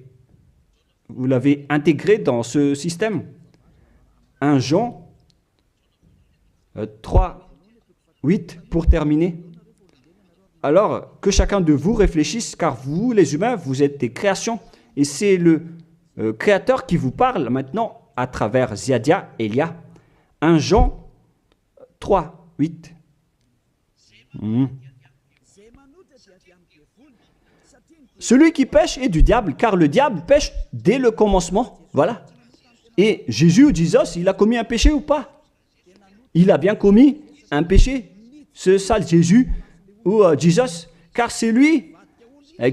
intégré dans ce système. 1 Jean 3, 8, pour terminer. Alors, que chacun de vous réfléchisse, car vous, les humains, vous êtes des créations, et c'est le Créateur qui vous parle maintenant à travers Ziadia Elia. 1 Jean 3, 8. Celui qui pêche est du diable, car le diable pêche dès le commencement. Voilà. Et Jésus ou Jesus, il a commis un péché ou pas? Il a bien commis un péché, ce sale Jésus ou Jesus, car c'est lui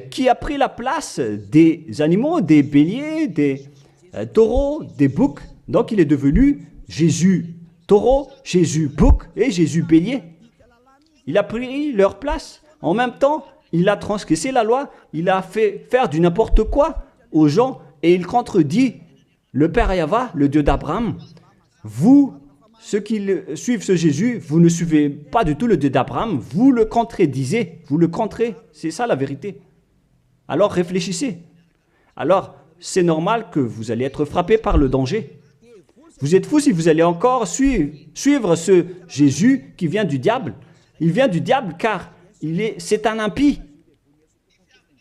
qui a pris la place des animaux, des béliers, des taureaux, des boucs. Donc il est devenu Jésus taureau, Jésus bouc et Jésus bélier. Il a pris leur place. En même temps, il a transgressé la loi, il a fait faire du n'importe quoi aux gens et il contredit le Père Yahva, le Dieu d'Abraham. Vous, ceux qui suivent ce Jésus, vous ne suivez pas du tout le Dieu d'Abraham, vous le contredisez, vous le contrez, c'est ça la vérité. Alors réfléchissez. Alors, c'est normal que vous allez être frappé par le danger. Vous êtes fous si vous allez encore suivre ce Jésus qui vient du diable. Il vient du diable car c'est un impie.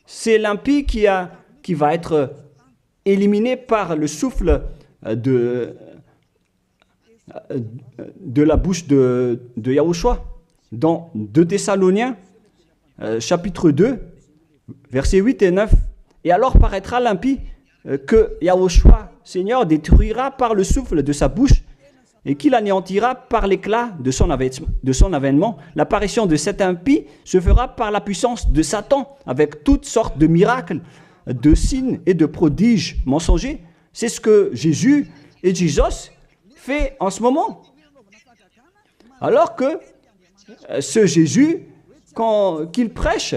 C'est l'impie qui va être éliminés par le souffle de, de la bouche de Yahushua. Dans 2 Thessaloniens, chapitre 2, versets 8 et 9. Et alors paraîtra l'impie que Yahushua, Seigneur, détruira par le souffle de sa bouche et qu'il anéantira par l'éclat de son avènement. L'apparition de cet impie se fera par la puissance de Satan, avec toutes sortes de miracles, de signes et de prodiges mensongers. C'est ce que Jésus et Jesus fait en ce moment. Alors que ce Jésus, qu'il prêche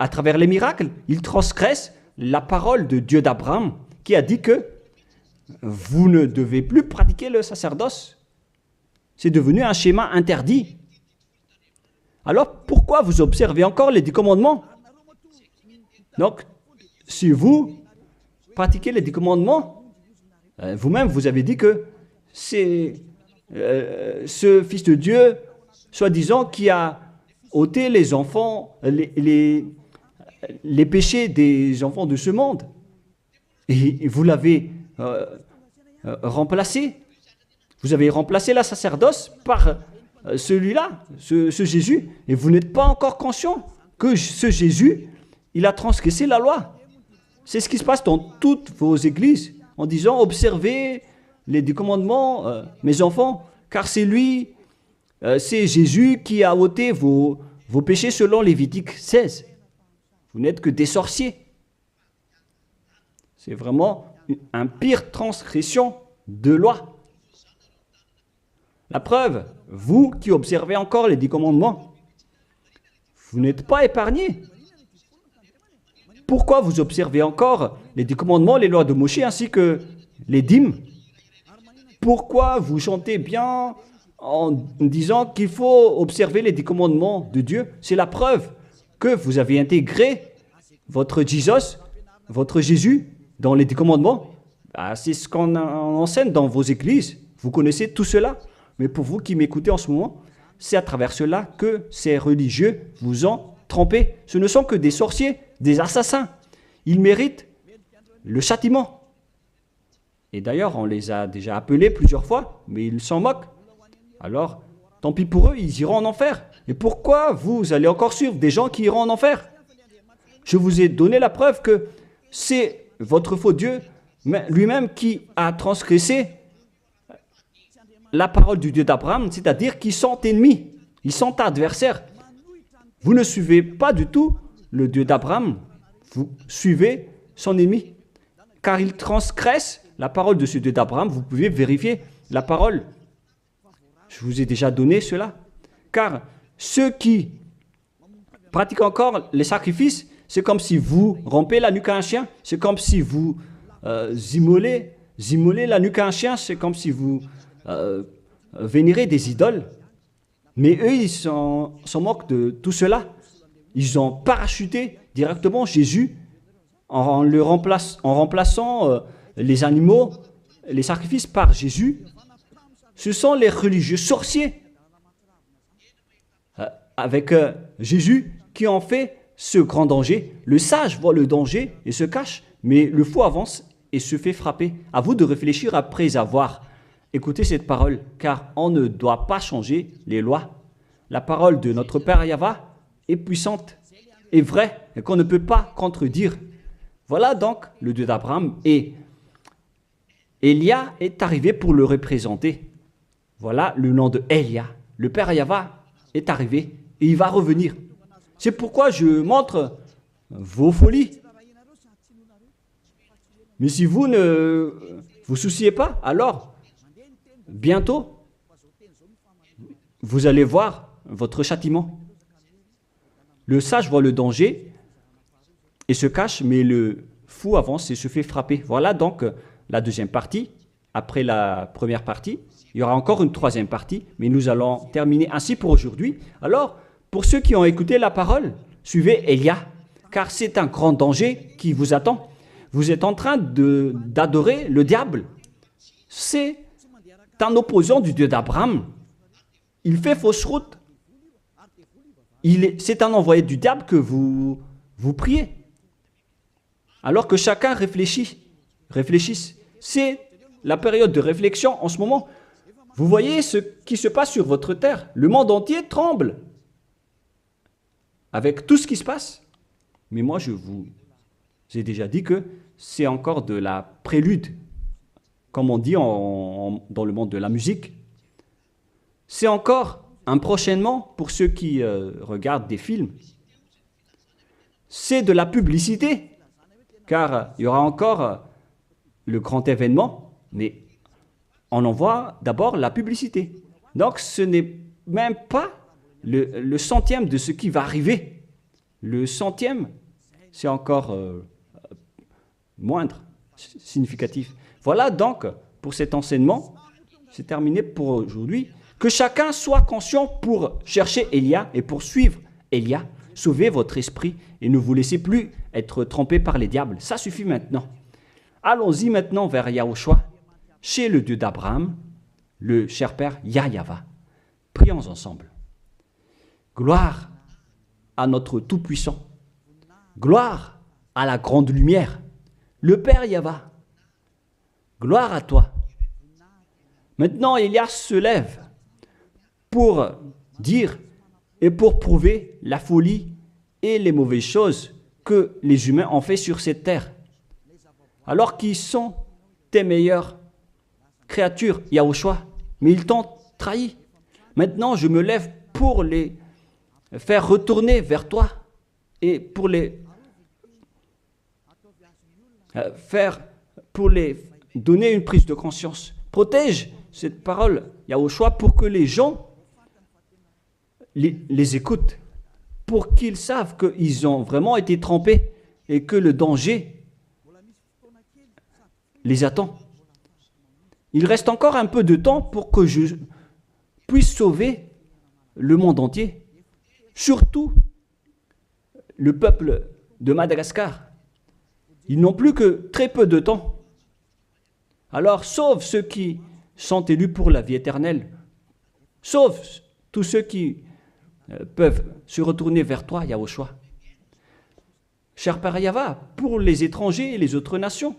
à travers les miracles, il transgresse la parole de Dieu d'Abraham, qui a dit que vous ne devez plus pratiquer le sacerdoce. C'est devenu un schéma interdit. Alors, pourquoi vous observez encore les 10 commandements? Donc, si vous pratiquez les 10 commandements, vous-même, vous avez dit que c'est ce Fils de Dieu, soi-disant, qui a ôté les enfants, les péchés des enfants de ce monde. Et vous l'avez remplacé. Vous avez remplacé la sacerdoce par celui-là, ce Jésus. Et vous n'êtes pas encore conscient que ce Jésus, il a transgressé la loi. C'est ce qui se passe dans toutes vos églises, en disant, observez les 10 commandements, mes enfants, car c'est lui, c'est Jésus qui a ôté vos péchés selon Lévitique 16. Vous n'êtes que des sorciers. C'est vraiment une pire transgression de loi. La preuve, vous qui observez encore les 10 commandements, vous n'êtes pas épargnés. Pourquoi vous observez encore les 10 commandements, les lois de Moïse ainsi que les dîmes? Pourquoi vous chantez bien en disant qu'il faut observer les 10 commandements de Dieu? C'est la preuve que vous avez intégré votre Jesus, votre Jésus, dans les 10 commandements. C'est ce qu'on enseigne dans vos églises. Vous connaissez tout cela. Mais pour vous qui m'écoutez en ce moment, c'est à travers cela que ces religieux vous ont trompé. Ce ne sont que des sorciers, des assassins. Ils méritent le châtiment. Et d'ailleurs, on les a déjà appelés plusieurs fois, mais ils s'en moquent. Alors, tant pis pour eux, ils iront en enfer. Et pourquoi vous allez encore suivre des gens qui iront en enfer? Je vous ai donné la preuve que c'est votre faux Dieu lui-même qui a transgressé la parole du Dieu d'Abraham, c'est-à-dire qu'ils sont ennemis, ils sont adversaires. Vous ne suivez pas du tout le Dieu d'Abraham, vous suivez son ennemi, car il transgresse la parole de ce Dieu d'Abraham. Vous pouvez vérifier la parole. Je vous ai déjà donné cela. Car ceux qui pratiquent encore les sacrifices, c'est comme si vous rompez la nuque à un chien, c'est comme si vous immolez la nuque à un chien, c'est comme si vous vénérez des idoles. Mais eux, ils s'en moquent de tout cela. Ils ont parachuté directement Jésus en remplaçant les animaux, les sacrifices par Jésus. Ce sont les religieux sorciers avec Jésus qui ont fait ce grand danger. Le sage voit le danger et se cache, mais le fou avance et se fait frapper. À vous de réfléchir après avoir écouté cette parole, car on ne doit pas changer les lois. La parole de notre Père Yahva est puissante et vraie et qu'on ne peut pas contredire. Voilà donc le Dieu d'Abraham et Élia est arrivé pour le représenter. Voilà le nom de Élia. Le Père Yahva est arrivé et il va revenir. C'est pourquoi je montre vos folies. Mais si vous ne vous souciez pas, alors bientôt, vous allez voir votre châtiment. Le sage voit le danger et se cache, mais le fou avance et se fait frapper. Voilà donc la deuxième partie. Après la première partie, il y aura encore une troisième partie, mais nous allons terminer ainsi pour aujourd'hui. Alors, pour ceux qui ont écouté la parole, suivez Élia, car c'est un grand danger qui vous attend. Vous êtes en train d'adorer le diable. C'est un opposant du Dieu d'Abraham. Il fait fausse route. C'est un envoyé du diable que vous priez. Alors que chacun réfléchisse. C'est la période de réflexion en ce moment. Vous voyez ce qui se passe sur votre terre. Le monde entier tremble avec tout ce qui se passe. Mais moi, je vous ai déjà dit que c'est encore de la prélude, comme on dit dans le monde de la musique. C'est encore un prochainement pour ceux qui regardent des films. C'est de la publicité, car il y aura encore le grand événement, mais on en voit d'abord la publicité. Donc ce n'est même pas le centième de ce qui va arriver. Le centième, c'est encore moindre, significatif. Voilà donc pour cet enseignement, c'est terminé pour aujourd'hui. Que chacun soit conscient pour chercher Élia et pour suivre Élia. Sauvez votre esprit et ne vous laissez plus être trompé par les diables. Ça suffit maintenant. Allons-y maintenant vers Yahushua, chez le Dieu d'Abraham, le cher Père Yahweh. Prions ensemble. Gloire à notre Tout-Puissant. Gloire à la grande lumière, le Père Yahweh. Gloire à toi. Maintenant, Élia se lève pour dire et pour prouver la folie et les mauvaises choses que les humains ont fait sur cette terre. Alors qu'ils sont tes meilleures créatures, Yahushua, mais ils t'ont trahi. Maintenant, je me lève pour les faire retourner vers toi et pour les donner une prise de conscience. Protège cette parole, Yahushua, pour que les gens les écoutent, pour qu'ils savent qu'ils ont vraiment été trompés et que le danger les attend. Il reste encore un peu de temps pour que je puisse sauver le monde entier, surtout le peuple de Madagascar. Ils n'ont plus que très peu de temps. Alors sauve ceux qui sont élus pour la vie éternelle. Sauve tous ceux qui peuvent se retourner vers toi, Yahushua. Cher Père Yahweh, pour les étrangers et les autres nations,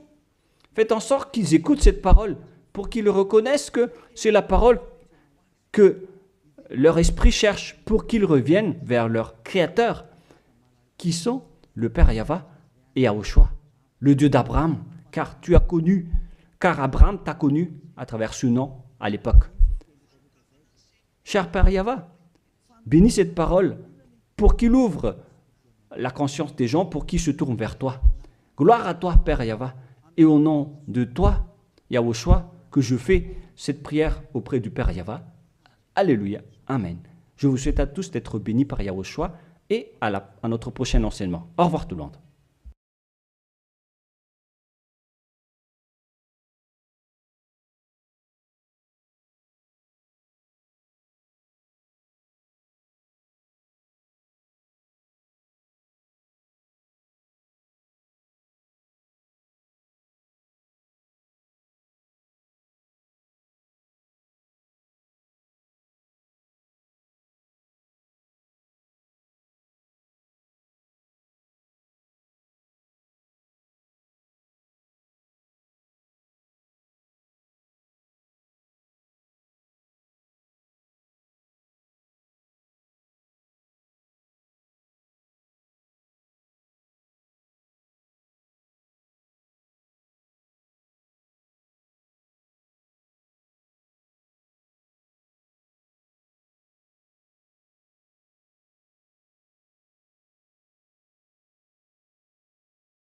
faites en sorte qu'ils écoutent cette parole, pour qu'ils reconnaissent que c'est la parole que leur esprit cherche, pour qu'ils reviennent vers leur Créateur, qui sont le Père Yahweh et Yahushua, le Dieu d'Abraham, car Abraham t'a connu à travers ce nom à l'époque. Cher Père Yahweh, bénis cette parole pour qu'il ouvre la conscience des gens, pour qu'ils se tournent vers toi. Gloire à toi, Père Yahweh, et au nom de toi, Yahushua, que je fais cette prière auprès du Père Yahweh. Alléluia. Amen. Je vous souhaite à tous d'être bénis par Yahushua et à notre prochain enseignement. Au revoir tout le monde.